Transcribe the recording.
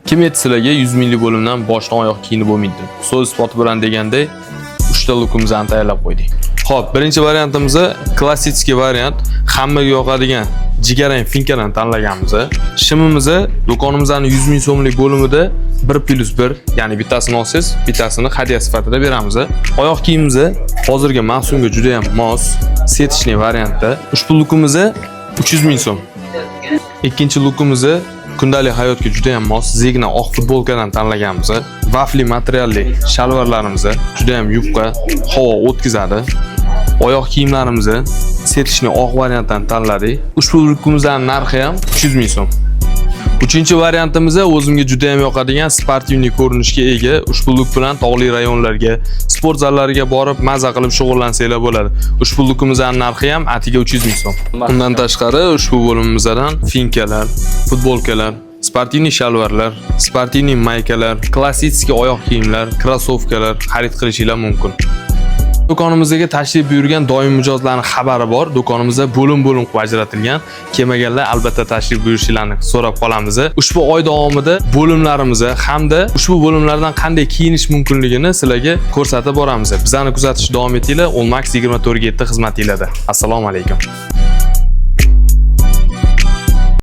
Kim aytdi sizlarga 100 minglik bo'limdan boshdan oyoq kiyinib bo'lmaydi? So'z isboti bilan deganda 3 ta lukimizni tayyorlab qo'ydik. Xo'p, birinchi variantimiz klassik variant, hammaga yoqadigan jigarrang finkadan tanlaganmiz. Shimimizni do'konimizning 100 ming so'mlik bo'limida 1+1, ya'ni bittasini olsangiz, bittasini hadya sifatida beramiz. Oyoq kiyimimiz hozirgi mavsumga juda ham mos, setishli variantda. Ushbu lukimiz 300 ming so'm. Ikkinchi lukimiz kundalik hayotga juda ham mos, zegna oq futbolkadan tanlaganmiz. Vafli materialli shalvarlarimiz juda ham yupqa, havo o'tkazadi. Oyoq kiyimlarimizni setishni oq variantdan tanladik. Ushbu lukimizning narxi ham 300 ming so'm. Uchinchi variantimiz o'zimga juda ham yoqadigan sportivniy ko'rinishga ega. Ushbu luk bilan tog'li rayonlarga, sport zallariga borib maza qilib shug'ullansanglar bo'ladi. Ushbu lukimizning narxi ham atiga 300 ming so'm. Undan tashqari ushbu bo'limimizdan finkalar, futbolkalar, sportivniy shalvarlar, sportivniy maykalar, klassik oyoq kiyimlar, krossovkalar xarid qilishingiz mumkin. Do'konimizga tashrif buyurgan doim mijozlarning xabari bor. Do'konimizda bo'lim-bo'lim qilib ajratilgan. Kelmaganlar albatta tashrif buyurishlarini so'rab qolamiz. Ushbu oy davomida bo'limlarimizni hamda ushbu bo'limlardan qanday kiyinish mumkinligini sizlarga ko'rsatib boramiz. Bizani kuzatishda davom etinglar. Olmax 24/7 xizmatinglarda. Assalomu alaykum.